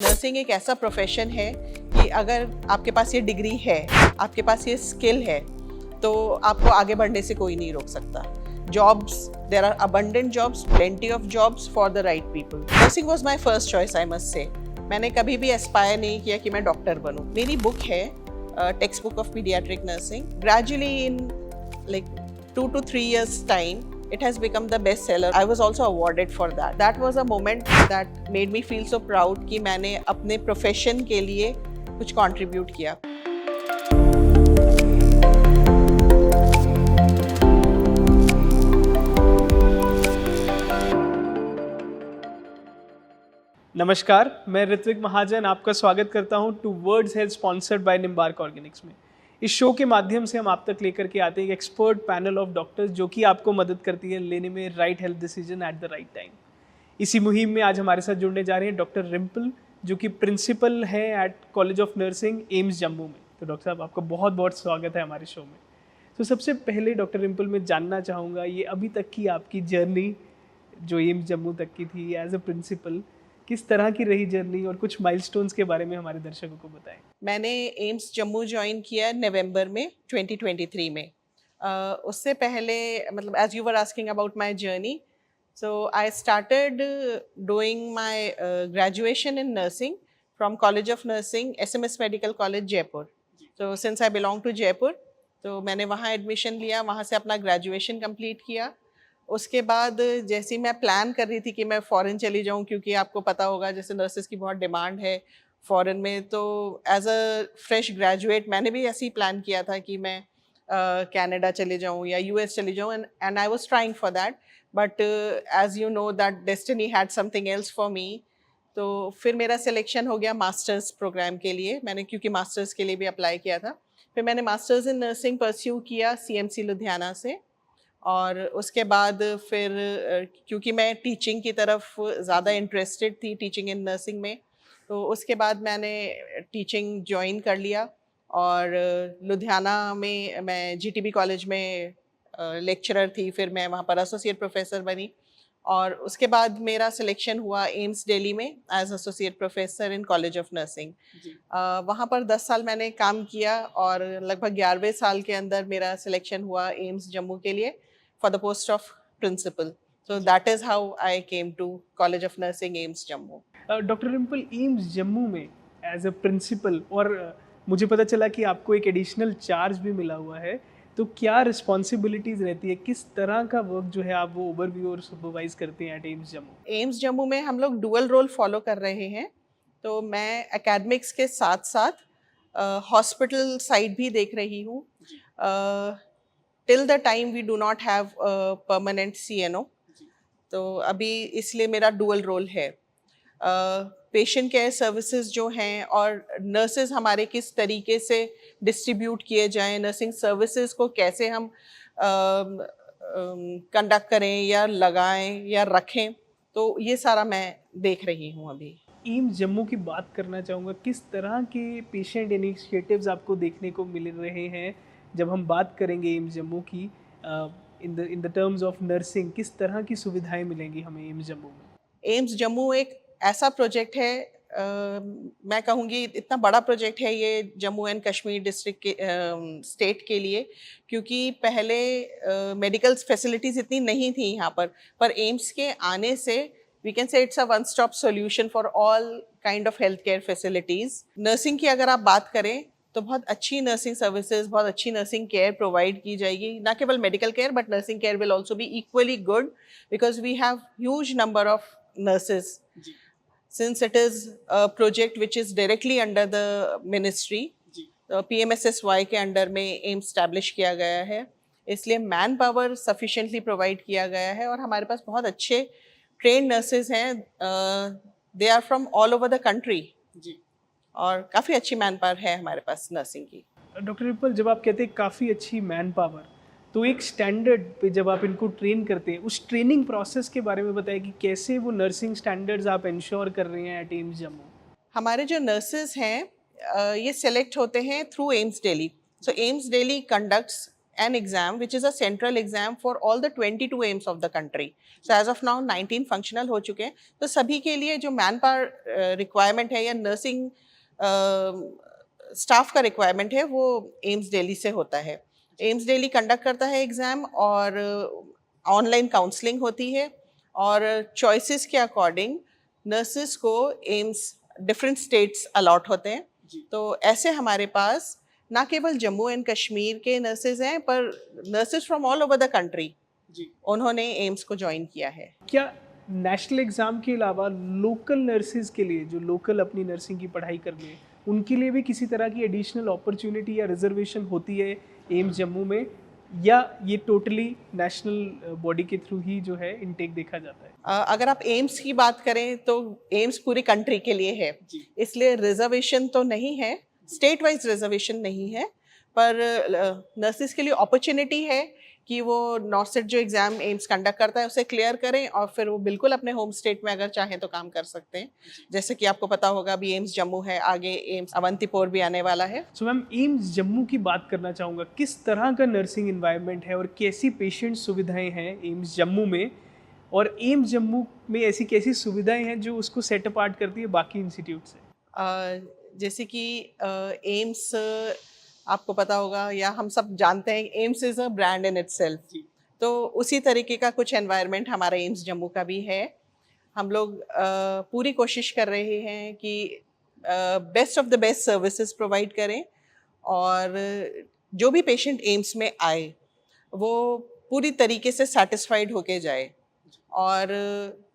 Nursing एक ऐसा profession है कि अगर आपके पास ये डिग्री है, आपके पास ये स्किल है, तो आपको आगे बढ़ने से कोई नहीं रोक सकता। Jobs, there are abundant jobs, plenty of jobs for the right people. Nursing was my first choice, I must say. मैंने कभी भी एस्पायर नहीं किया कि मैं डॉक्टर बनूं। मेरी बुक है text book of paediatric nursing. Gradually in like 2 to 3 years time it has become the best seller. I was also awarded for that. That was a moment that made me feel so proud कि मैंने अपने profession के लिए कुछ contribute किया। नमस्कार, मैं ऋत्विक महाजन आपका स्वागत करता हूं towards health sponsored by Nimbark Organics में। इस शो के माध्यम से हम आप तक लेकर के आते हैं एक एक्सपर्ट पैनल ऑफ डॉक्टर्स जो कि आपको मदद करती है लेने में right health decision at the right time. इसी मुहिम में आज हमारे साथ जुड़ने जा रहे हैं डॉक्टर रिम्पल, जो कि प्रिंसिपल है at college of nursing AIIMS Jammu में। तो डॉक्टर साहब, आपका बहुत बहुत स्वागत है हमारे शो में। तो सबसे पहले डॉक्टर रिम्पल, मैं जानना चाहूँगा ये अभी तक की आपकी जर्नी जो एम्स जम्मू तक की थी एज अ प्रिंसिपल, किस तरह की रही जर्नी और कुछ माइलस्टोन्स के बारे में हमारे दर्शकों को बताएं। मैंने एम्स जम्मू ज्वाइन किया नवंबर में 2023 में। उससे पहले मतलब as you were asking about my journey, so I started doing my graduation in nursing from College of Nursing, SMS Medical College, Jaipur. So since I belong to Jaipur, तो मैंने वहाँ admission लिया, वहाँ से अपना ग्रेजुएशन कंप्लीट किया। उसके बाद जैसे मैं प्लान कर रही थी कि मैं फ़ॉरेन चली जाऊँ, क्योंकि आपको पता होगा जैसे नर्सेस की बहुत डिमांड है फ़ॉरेन में, तो एज अ फ्रेश ग्रेजुएट मैंने भी ऐसे ही प्लान किया था कि मैं कनाडा चले जाऊँ या यूएस चली जाऊँ, and I was trying for that, but as you know that destiny had something else for me. तो फिर मेरा सिलेक्शन हो गया मास्टर्स प्रोग्राम के लिए। मैंने क्योंकि मास्टर्स के लिए भी अप्लाई किया था, फिर मैंने मास्टर्स इन नर्सिंग परस्यू किया सीएमसी लुधियाना से। और उसके बाद फिर क्योंकि मैं टीचिंग की तरफ ज़्यादा इंटरेस्टेड थी, टीचिंग इन नर्सिंग में, तो उसके बाद मैंने टीचिंग ज्वाइन कर लिया। और लुधियाना में मैं जीटीबी कॉलेज में लेक्चरर थी, फिर मैं वहाँ पर एसोसिएट प्रोफेसर बनी। और उसके बाद मेरा सिलेक्शन हुआ एम्स दिल्ली में as associate professor in college of nursing. वहाँ पर 10 साल मैंने काम किया और लगभग 11वें साल के अंदर मेरा सिलेक्शन हुआ एम्स जम्मू के लिए for the post of principal. So that is how I came to College of Nursing AIIMS Jammu. Doctor Rimpal, AIIMS Jammu में एज अ प्रिंसिपल, और मुझे पता चला कि आपको एक एडिशनल चार्ज भी मिला हुआ है, तो क्या रिस्पॉन्सिबिलिटीज़ रहती है, किस तरह का वर्क जो है आप वो ओवरव्यू और सुपरवाइज करते हैं एट एम्स जम्मू? एम्स जम्मू में हम लोग डुअल रोल फॉलो कर रहे हैं। तो मैं एकेडमिक्स के साथ साथ हॉस्पिटल साइड भी देख रही हूँ। Till the time we do not have permanent CNO, तो अभी इसलिए मेरा डुअल रोल है। पेशेंट केयर सर्विसेज जो हैं और नर्सेज हमारे किस तरीके से डिस्ट्रीब्यूट किए जाएं, नर्सिंग सर्विसेज को कैसे हम कंडक्ट करें या लगाएं या रखें, तो ये सारा मैं देख रही हूँ अभी। एम्स जम्मू की बात करना चाहूँगा, किस तरह के पेशेंट इनिशिएटिव्स आपको देखने को मिल रहे हैं जब हम बात करेंगे एम्स जम्मू की in the terms of nursing, किस तरह की सुविधाएं मिलेंगी हमें एम्स जम्मू में? एम्स जम्मू एक ऐसा प्रोजेक्ट है, मैं कहूँगी इतना बड़ा प्रोजेक्ट है ये जम्मू एंड कश्मीर डिस्ट्रिक्ट के स्टेट के लिए, क्योंकि पहले मेडिकल फैसिलिटीज़ इतनी नहीं थी यहाँ पर एम्स के आने से we can say it's a one stop solution for all kind of health care facilities. Nursing की अगर आप बात करें तो बहुत अच्छी नर्सिंग सर्विसेज, बहुत अच्छी नर्सिंग केयर प्रोवाइड की जाएगी। ना केवल medical care but nursing care will also be equally good because we have huge number of nurses. Since it is a project which is directly under the ministry, PMSSY के under में M establish किया गया है, इसलिए man power sufficiently provide किया गया है और हमारे पास बहुत अच्छे ट्रेन नर्सेज हैं। They are from all over the country और काफ़ी अच्छी मैन पावर है हमारे पास नर्सिंग की। डॉक्टर रिम्पल, जब आप कहते हैं काफ़ी अच्छी मैन पावर, तो एक स्टैंडर्ड पे जब आप इनको ट्रेन करते हैं, उस ट्रेनिंग प्रोसेस के बारे में बताएं कि कैसे वो नर्सिंग स्टैंडर्ड्स आप इंश्योर कर रहे हैं एट एम्स जम्मू? हमारे जो नर्सेज हैं ये सेलेक्ट होते हैं through AIIMS Delhi. So AIIMS Delhi conducts an exam which is a central exam for all the 22 AIIMS of the country. So as of now 19 functional हो चुके हैं. तो सभी के लिए जो मैन पावर रिक्वायरमेंट है या नर्सिंग स्टाफ का रिक्वायरमेंट है वो एम्स दिल्ली से होता है. एम्स दिल्ली कंडक्ट करता है एग्ज़ाम और ऑनलाइन काउंसलिंग होती है और चॉइसेस के अकॉर्डिंग नर्सेस को एम्स डिफरेंट स्टेट्स अलॉट होते हैं. तो ऐसे हमारे पास ना केवल जम्मू एंड कश्मीर के नर्सेज हैं पर nurses from all over the country उन्होंने एम्स को ज्वाइन किया है. क्या नेशनल एग्ज़ाम के अलावा लोकल नर्सेज के लिए जो लोकल अपनी नर्सिंग की पढ़ाई कर रहे हैं उनके लिए भी किसी तरह की एडिशनल अपॉर्चुनिटी या रिजर्वेशन होती है एम्स जम्मू में, या ये टोटली नेशनल बॉडी के थ्रू ही जो है इनटेक देखा जाता है? अगर आप एम्स की बात करें तो एम्स पूरी कंट्री के लिए है, इसलिए रिजर्वेशन तो नहीं है, स्टेट वाइज रिजर्वेशन नहीं है, पर नर्सेज के लिए अपॉर्चुनिटी है कि वो नॉर्सेट जो एग्ज़ाम एम्स कंडक्ट करता है उसे क्लियर करें और फिर वो बिल्कुल अपने होम स्टेट में अगर चाहें तो काम कर सकते हैं. जैसे कि आपको पता होगा अभी एम्स जम्मू है, आगे एम्स अवंतीपुर भी आने वाला है. सो मैम, एम्स जम्मू की बात करना चाहूँगा, किस तरह का नर्सिंग इन्वायरमेंट है और कैसी पेशेंट सुविधाएं हैं एम्स जम्मू में, और एम्स जम्मू में ऐसी कैसी सुविधाएं हैं जो उसको सेट अपार्ट करती है बाकी इंस्टीट्यूट से? जैसे कि एम्स आपको पता होगा या हम सब जानते हैं AIIMS is a brand in itself. तो उसी तरीके का कुछ एनवायरनमेंट हमारे एम्स जम्मू का भी है. हम लोग पूरी कोशिश कर रहे हैं कि best of the best services provide करें और जो भी पेशेंट एम्स में आए वो पूरी तरीके से सेटिस्फाइड होके जाए और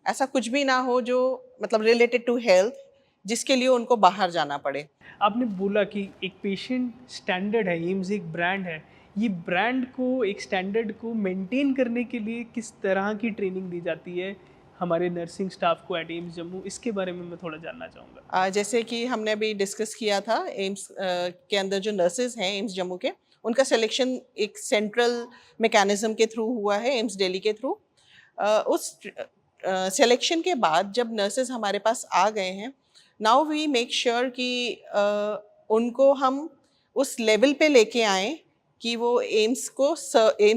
ऐसा कुछ भी ना हो जो मतलब रिलेटेड टू हेल्थ जिसके लिए उनको बाहर जाना पड़े. आपने बोला कि एक पेशेंट स्टैंडर्ड है, एम्स एक ब्रांड है, ये ब्रांड को, एक स्टैंडर्ड को मेंटेन करने के लिए किस तरह की ट्रेनिंग दी जाती है हमारे नर्सिंग स्टाफ को एट एम्स जम्मू, इसके बारे में मैं थोड़ा जानना चाहूँगा. जैसे कि हमने अभी डिस्कस किया था एम्स के अंदर जो नर्सेज हैं एम्स जम्मू के, उनका सिलेक्शन एक सेंट्रल मैकेनिज्म के थ्रू हुआ है एम्स दिल्ली के थ्रू. उस सिलेक्शन के बाद जब नर्सेज हमारे पास आ गए हैं, नाउ वी मेक श्योर कि उनको हम उस लेवल पे लेके आएँ कि वो एम्स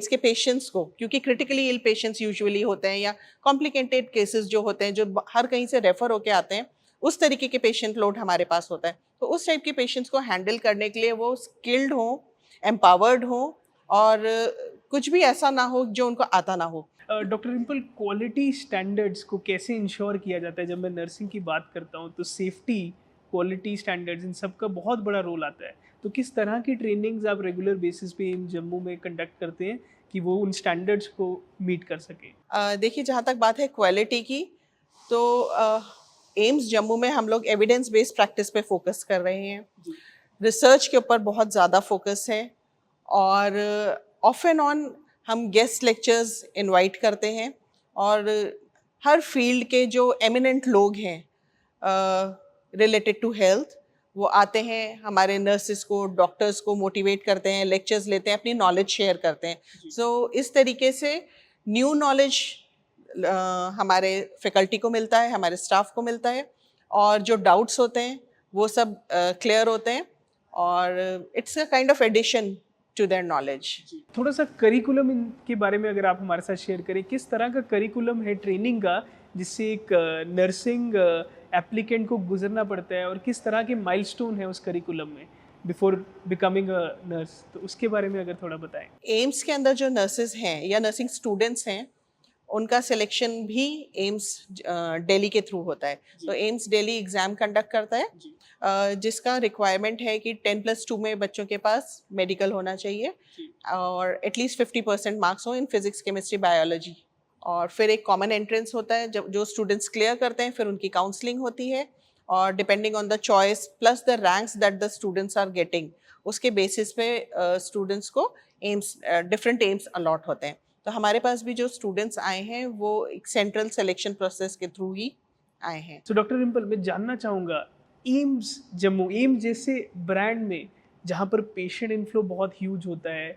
के पेशेंट्स को, क्योंकि क्रिटिकली इल पेशेंट्स यूजुअली होते हैं या कॉम्प्लिकेटेड केसेस जो होते हैं जो हर कहीं से रेफ़र होके आते हैं, उस तरीके के पेशेंट लोड हमारे पास होता है. तो उस टाइप के पेशेंट्स को हैंडल करने के लिए वो स्किल्ड हों, एम्पावर्ड हों और कुछ भी ऐसा ना हो जो उनको आता ना हो. डॉक्टर रिम्पल, क्वालिटी स्टैंडर्ड्स को कैसे इंश्योर किया जाता है? जब मैं नर्सिंग की बात करता हूँ तो सेफ्टी, क्वालिटी स्टैंडर्ड्स, इन सब का बहुत बड़ा रोल आता है. तो किस तरह की ट्रेनिंग्स आप रेगुलर बेसिस पे इन जम्मू में कंडक्ट करते हैं कि वो उन स्टैंडर्ड्स को मीट कर सके? देखिए, जहाँ तक बात है क्वालिटी की, तो एम्स जम्मू में हम लोग एविडेंस बेस्ड प्रैक्टिस पे फोकस कर रहे हैं. रिसर्च के ऊपर बहुत ज़्यादा फोकस है और ऑफ एंड ऑन हम गेस्ट लेक्चर्स इनवाइट करते हैं और हर फील्ड के जो एमिनेंट लोग हैं रिलेटेड टू हेल्थ वो आते हैं, हमारे नर्सेस को, डॉक्टर्स को मोटिवेट करते हैं, लेक्चर्स लेते हैं, अपनी नॉलेज शेयर करते हैं. सो इस तरीके से न्यू नॉलेज हमारे फैकल्टी को मिलता है, हमारे स्टाफ को मिलता है और जो डाउट्स होते हैं वो सब क्लियर होते हैं और it's a kind of addition to their knowledge. थोड़ा सा करिकुलम के बारे में अगर आप हमारे साथ शेयर करें, किस तरह का करिकुलम है ट्रेनिंग का जिससे एक नर्सिंग एप्लीकेंट को गुजरना पड़ता है और किस तरह के माइलस्टोन है उस करिकुलम में बिफोर बिकमिंग अ नर्स, तो उसके बारे में अगर थोड़ा बताएं. एम्स के अंदर जो नर्सेज हैं या नर्सिंग स्टूडेंट्स हैं उनका सिलेक्शन भी एम्स दिल्ली के थ्रू होता है. तो एम्स दिल्ली एग्ज़ाम कंडक्ट करता है जिसका रिक्वायरमेंट है कि 10+2 में बच्चों के पास मेडिकल होना चाहिए और एटलीस्ट 50% मार्क्स हो इन फिजिक्स, केमिस्ट्री, बायोलॉजी. और फिर एक कॉमन एंट्रेंस होता है जब जो स्टूडेंट्स क्लियर करते हैं फिर उनकी काउंसलिंग होती है और depending on the choice plus the ranks that the students are getting, उसके बेसिस पे स्टूडेंट्स को एम्स डिफरेंट एम्स अलॉट होते हैं. तो हमारे पास भी जो स्टूडेंट्स आए हैं वो एक सेंट्रल सिलेक्शन प्रोसेस के थ्रू ही आए हैं. तो डॉक्टर रिम्पल, मैं जानना चाहूँगा एम्स जम्मू, एम्स जैसे ब्रांड में जहाँ पर पेशेंट इनफ्लो बहुत ह्यूज होता है,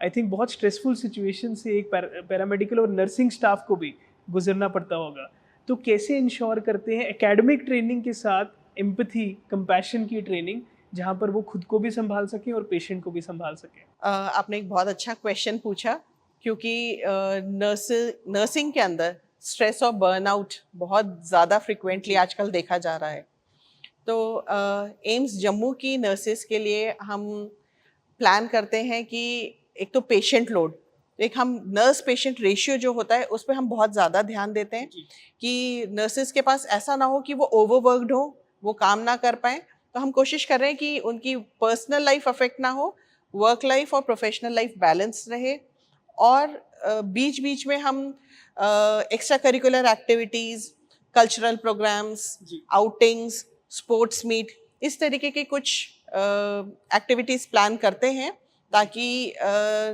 आई थिंक बहुत स्ट्रेसफुल सिचुएशन से एक पैरामेडिकल और नर्सिंग स्टाफ को भी गुजरना पड़ता होगा, तो कैसे इंश्योर करते हैं एकेडमिक ट्रेनिंग के साथ एम्पैथी, कंपैशन की ट्रेनिंग जहाँ पर वो खुद को भी संभाल सकें और पेशेंट को भी संभाल सकें? आपने एक बहुत अच्छा क्वेश्चन पूछा, क्योंकि नर्सिंग के अंदर स्ट्रेस और बर्नआउट बहुत ज़्यादा फ्रिक्वेंटली आजकल देखा जा रहा है। तो एम्स जम्मू की नर्सेस के लिए हम प्लान करते हैं कि एक तो पेशेंट लोड, एक हम नर्स पेशेंट रेशियो जो होता है उस पर हम बहुत ज़्यादा ध्यान देते हैं कि नर्सेस के पास ऐसा ना हो कि वो ओवरवर्कड हो, वो काम ना कर पाए। तो हम कोशिश कर रहे हैं कि उनकी पर्सनल लाइफ अफेक्ट ना हो, वर्क लाइफ और प्रोफेशनल लाइफ बैलेंस रहे। और बीच बीच में हम extra curricular activities, cultural programmes, outings, sports meet, इस तरीके के कुछ एक्टिविटीज़ प्लान करते हैं, ताकि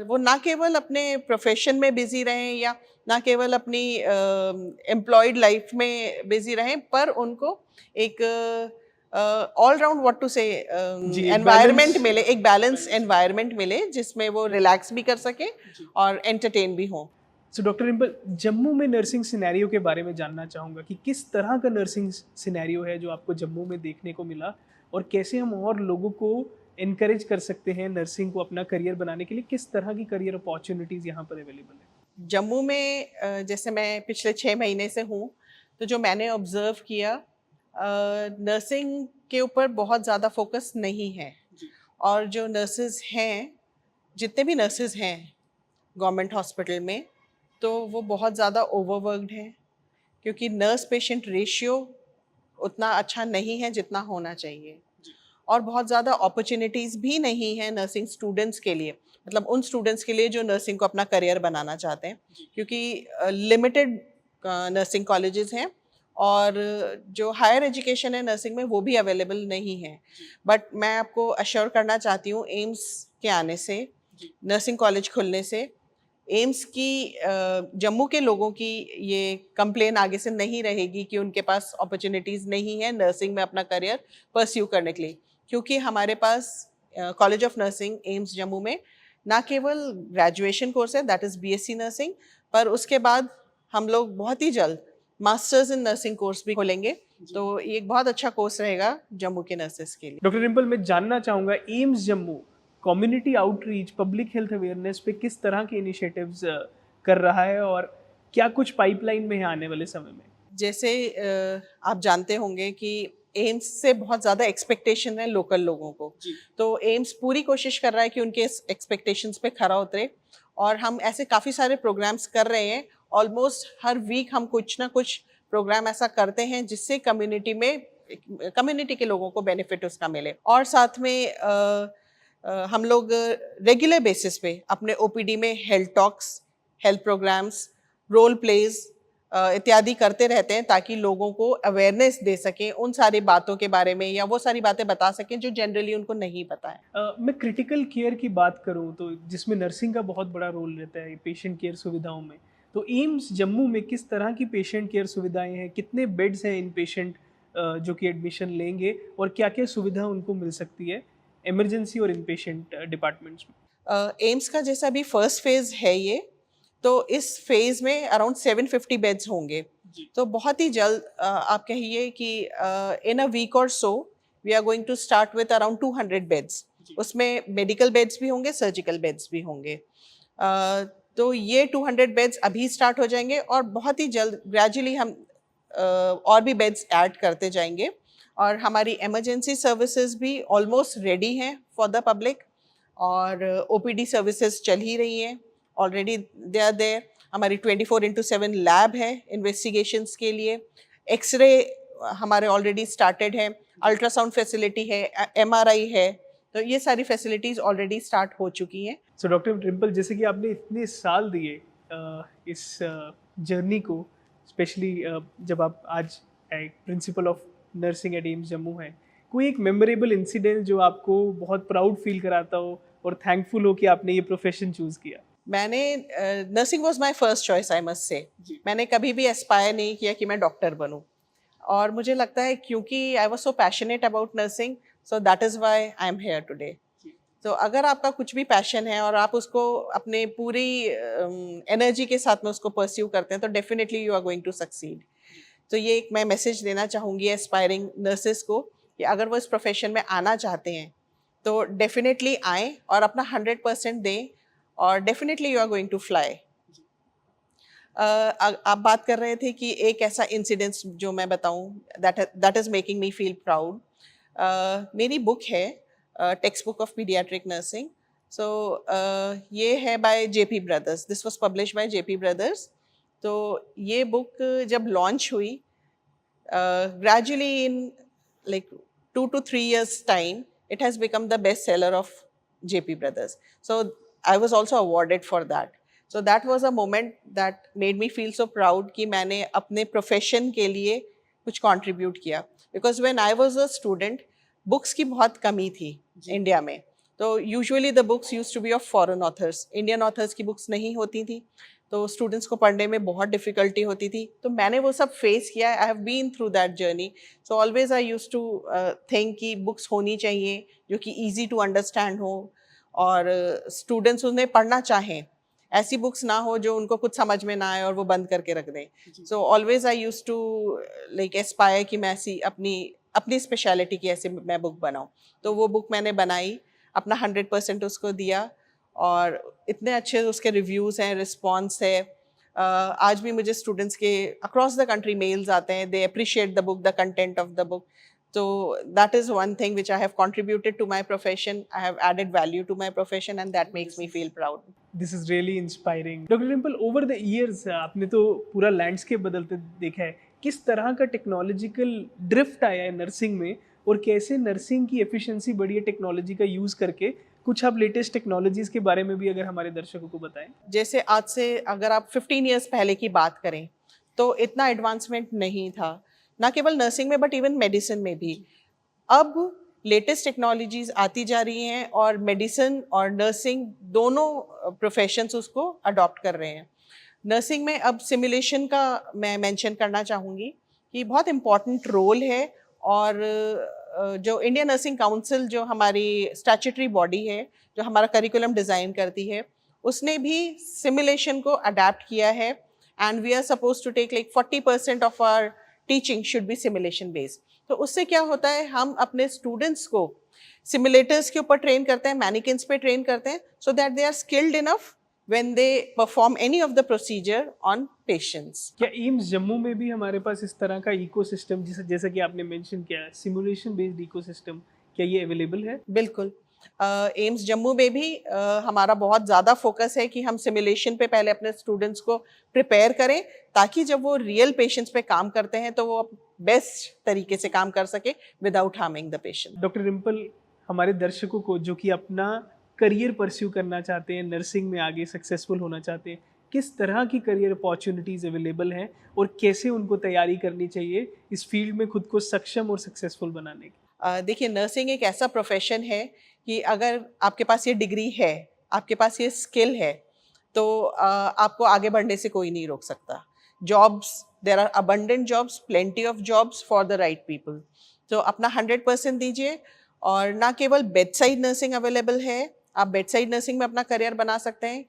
वो ना केवल अपने प्रोफेशन में बिजी रहें या ना केवल अपनी एम्प्लॉयड लाइफ में बिजी रहें, पर उनको एक ऑल राउंड व्हाट टू से एनवायरनमेंट मिले, एक बैलेंस एनवायरनमेंट मिले जिसमें वो रिलैक्स भी कर सके और एंटरटेन भी हों। सो डॉक्टर रिम्पल, जम्मू में नर्सिंग सिनेरियो के बारे में जानना चाहूँगा कि किस तरह का नर्सिंग सिनेरियो है जो आपको जम्मू में देखने को मिला, और कैसे हम और लोगों को इनकरेज कर सकते हैं नर्सिंग को अपना करियर बनाने के लिए? किस तरह की करियर अपॉर्चुनिटीज़ यहाँ पर अवेलेबल है? जम्मू में जैसे मैं पिछले 6 महीने से हूँ, तो जो मैंने ऑब्जर्व किया, नर्सिंग के ऊपर बहुत ज़्यादा फोकस नहीं है। और जो नर्सेज हैं, जितने भी नर्सेज हैं गवर्नमेंट हॉस्पिटल में, तो वो बहुत ज़्यादा ओवरवर्कड हैं, क्योंकि नर्स पेशेंट रेशियो उतना अच्छा नहीं है जितना होना चाहिए। और बहुत ज़्यादा अपॉर्चुनिटीज़ भी नहीं है नर्सिंग स्टूडेंट्स के लिए, मतलब उन स्टूडेंट्स के लिए जो नर्सिंग को अपना करियर बनाना चाहते हैं, क्योंकि लिमिटेड नर्सिंग कॉलेजेस हैं और जो हायर एजुकेशन है नर्सिंग में वो भी अवेलेबल नहीं है। बट मैं आपको अश्योर करना चाहती हूँ, एम्स के आने से, नर्सिंग कॉलेज खुलने से, एम्स की जम्मू के लोगों की ये कंप्लेन आगे से नहीं रहेगी कि उनके पास अपॉर्चुनिटीज़ नहीं है नर्सिंग में अपना करियर परस्यू करने के लिए। क्योंकि हमारे पास college of nursing AIIMS Jammu में ना केवल ग्रेजुएशन कोर्स है, दैट इज़ बीएससी नर्सिंग, पर उसके बाद हम लोग बहुत ही जल्द मास्टर्स इन नर्सिंग कोर्स भी खोलेंगे। तो ये एक बहुत अच्छा कोर्स रहेगा जम्मू के नर्सेस के लिए। डॉक्टर रिम्पल, मैं जानना चाहूँगा AIIMS Jammu community outreach, public health awareness पे किस तरह के इनिशिएटिव्स कर रहा है, और क्या कुछ पाइपलाइन में है आने वाले समय में? जैसे आप जानते होंगे कि एम्स से बहुत ज़्यादा एक्सपेक्टेशन है लोकल लोगों को, तो एम्स पूरी कोशिश कर रहा है कि उनके एक्सपेक्टेशंस पे खरा उतरे। और हम ऐसे काफ़ी सारे प्रोग्राम्स कर रहे हैं, ऑलमोस्ट हर वीक हम कुछ ना कुछ प्रोग्राम ऐसा करते हैं जिससे कम्युनिटी के लोगों को बेनिफिट उसका मिले। और साथ में हम लोग रेगुलर बेसिस पे अपने ओपीडी में health talks, health programmes, role plays इत्यादि करते रहते हैं, ताकि लोगों को अवेयरनेस दे सकें उन सारी बातों के बारे में, या वो सारी बातें बता सकें जो जनरली उनको नहीं पता है। मैं क्रिटिकल केयर की बात करूँ तो जिसमें नर्सिंग का बहुत बड़ा रोल रहता है पेशेंट केयर सुविधाओं में, तो एम्स जम्मू में किस तरह की पेशेंट केयर सुविधाएं हैं? कितने बेड्स हैं इन पेशेंट जो कि एडमिशन लेंगे, और क्या क्या सुविधा उनको मिल सकती है इमरजेंसी और इन पेशेंट डिपार्टमेंट्स में? एम्स का जैसा अभी फर्स्ट फेज है ये, तो इस फेज में अराउंड 750 बेड्स होंगे। तो बहुत ही जल्द आप कहिए कि इन अ वीक और so we are going to start with around 200 beds. उसमें मेडिकल बेड्स भी होंगे, सर्जिकल बेड्स भी होंगे। तो ये 200 बेड्स अभी स्टार्ट हो जाएंगे, और बहुत ही जल्द ग्रेजुअली हम और भी बेड्स ऐड करते जाएंगे। और हमारी इमरजेंसी सर्विसेज भी ऑलमोस्ट रेडी हैं फॉर द पब्लिक, और ओपीडी सर्विसेज चल ही रही हैं, ऑलरेडी दे आर देयर। हमारी 24/7 लैब है इन्वेस्टिगेशंस के लिए, एक्सरे हमारे ऑलरेडी स्टार्टेड है, अल्ट्रासाउंड फैसिलिटी है, एमआरआई है, तो ये सारी फैसिलिटीज़ ऑलरेडी स्टार्ट हो चुकी हैं। सो डॉक्टर रिम्पल, जैसे कि आपने इतने साल दिए इस जर्नी को, स्पेशली जब आप आज एक principle of nursing eight AIIMS Jammu हैं, कोई एक मेमोरेबल इंसिडेंट जो आपको बहुत प्राउड फील कराता हो और थैंकफुल हो कि आपने ये प्रोफेशन चूज़ किया? मैंने nursing was my first choice, I must say. मैंने कभी भी एस्पायर नहीं किया कि मैं डॉक्टर बनूं, और मुझे लगता है क्योंकि I was so passionate about nursing, so that is why I am here today. तो अगर आपका कुछ भी पैशन है और आप उसको अपने पूरी एनर्जी के साथ में उसको परस्यू करते हैं, तो definitely you are going to succeed. तो ये एक मैं मैसेज देना चाहूँगी एस्पायरिंग नर्सेस को कि अगर वो इस प्रोफेशन में आना चाहते हैं तो डेफिनेटली आएँ और अपना 100% दें और definitely you are going to fly. आप बात कर रहे थे कि एक ऐसा इंसिडेंस जो मैं बताऊं that is making me feel proud. मेरी बुक है text book of paediatric nursing. So ये है by Jaypee Brothers, this was publish by Jaypee Brothers. तो ये बुक जब लॉन्च हुई, gradually in like 2 to 3 years time, it has become the best seller of JP Brothers. So I was also awarded for that. So that was a moment that made me feel so proud कि मैंने अपने profession के लिए कुछ contribute किया. Because when I was a student, books की बहुत कमी थी इंडिया में. तो usually the books used to be of foreign authors. Indian authors की books नहीं होती थी. तो स्टूडेंट्स को पढ़ने में बहुत डिफ़िकल्टी होती थी. तो मैंने वो सब फेस किया. I have been through that journey. So always I used to think कि बुक्स होनी चाहिए जो कि ईजी टू अंडरस्टैंड हो और स्टूडेंट्स उन्हें पढ़ना चाहें. ऐसी बुक्स ना हो जो उनको कुछ समझ में ना आए और वो बंद करके रख दें. So always I used to like aspire कि मैं ऐसी अपनी स्पेशलिटी की ऐसी मैं बुक बनाऊँ. तो वो बुक मैंने बनाई, अपना 100% उसको दिया और इतने अच्छे उसके रिव्यूज़ हैं, रिस्पॉन्स है. आज भी मुझे स्टूडेंट्स के अक्रॉस द कंट्री मेल्स आते हैं. They appreciate the book, the content of the book. So that is one thing which I have contributed to my profession. I have added value to my profession and that makes me feel proud. This is really inspiring. Doctor Dimple, over the years आपने तो पूरा landscape बदलते देखा है. किस तरह का technological drift आया है नर्सिंग में और कैसे नर्सिंग की एफिशिएंसी बढ़ी है टेक्नोलॉजी का यूज़ करके? कुछ आप लेटेस्ट टेक्नोलॉजीज़ के बारे में भी अगर हमारे दर्शकों को बताएं. जैसे आज से अगर आप 15 ईयर्स पहले की बात करें तो इतना एडवांसमेंट नहीं था, ना केवल नर्सिंग में बट इवन मेडिसिन में भी. अब लेटेस्ट टेक्नोलॉजीज आती जा रही हैं और मेडिसिन और नर्सिंग दोनों प्रोफेशंस उसको अडॉप्ट कर रहे हैं. नर्सिंग में अब सिमुलेशन का मैं मेंशन करना चाहूँगी कि बहुत इम्पॉर्टेंट रोल है. और जो इंडियन नर्सिंग काउंसिल जो हमारी स्टैट्यूटरी बॉडी है, जो हमारा करिकुलम डिज़ाइन करती है, उसने भी सिमुलेशन को अडेप्ट किया है. And we are suppose to take like 40% of our teaching should be simulation based. तो उससे क्या होता है, हम अपने स्टूडेंट्स को सिमुलेटर्स के ऊपर ट्रेन करते हैं, मैनिकिन्स पे ट्रेन करते हैं, so that they are skilled enough when they perform any of the procedure on patients. क्या एम्स जम्मू में भी हमारे पास इस तरह का इकोसिस्टम जैसा कि आपने मेंशन किया, सिमुलेशन बेस्ड इकोसिस्टम, क्या ये अवेलेबल है? बिल्कुल. एम्स जम्मू में भी हमारा बहुत ज़्यादा फोकस है कि हम सिमुलेशन पे पहले अपने स्टूडेंट्स को प्रिपेयर करें ताकि जब वो रियल पेशेंट्स पे काम करते हैं तो वो बेस्ट तरीके से काम कर सके without harming the patient. Doctor Dimple, हमारे दर्शकों को जो कि अपना करियर परस्यू करना चाहते हैं, नर्सिंग में आगे सक्सेसफुल होना चाहते हैं, किस तरह की करियर अपॉर्चुनिटीज़ अवेलेबल हैं और कैसे उनको तैयारी करनी चाहिए इस फील्ड में खुद को सक्षम और सक्सेसफुल बनाने की? देखिए, नर्सिंग एक ऐसा प्रोफेशन है कि अगर आपके पास ये डिग्री है, आपके पास ये स्किल है, तो आपको आगे बढ़ने से कोई नहीं रोक सकता. Jobs, there are abundant jobs, plenty of jobs for the right people. तो अपना 100% दीजिए. और ना केवल बेडसाइड नर्सिंग अवेलेबल है, आप बेडसाइड नर्सिंग में अपना करियर बना सकते हैं,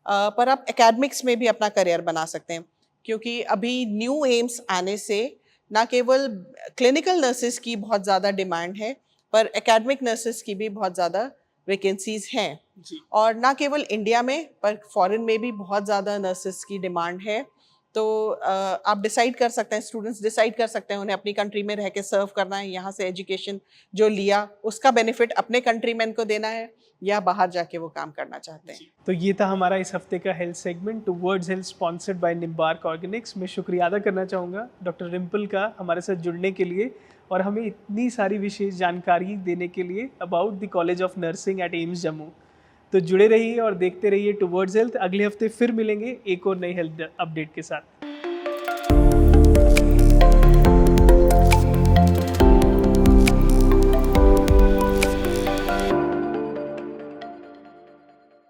पर आप एकेडमिक्स में भी अपना करियर बना सकते हैं. क्योंकि अभी न्यू एम्स आने से ना केवल क्लिनिकल नर्सेस की बहुत ज़्यादा डिमांड है, पर एकेडमिक नर्सेस की भी बहुत ज़्यादा वैकेंसीज हैं. और ना केवल इंडिया में पर फॉरेन में भी बहुत ज़्यादा नर्सेस की डिमांड है. तो आप डिसाइड कर सकते हैं, स्टूडेंट्स डिसाइड कर सकते हैं उन्हें अपनी कंट्री में रह के सर्व करना है, यहाँ से एजुकेशन जो लिया उसका बेनिफिट अपने कंट्रीमैन को देना है या बाहर जाके वो काम करना चाहते हैं. तो ये था हमारा इस हफ्ते का health segment towards health sponsored by Nimbark Organics. मैं शुक्रिया अदा करना चाहूँगा डॉक्टर डिम्पल का हमारे साथ जुड़ने के लिए और हमें इतनी सारी विशेष जानकारी देने के लिए about the college of nursing eight AIIMS Jammu. तो जुड़े रहिए और देखते रहिए टुवर्ड्स हेल्थ. अगले हफ्ते फिर मिलेंगे एक और नई हेल्थ अपडेट के साथ.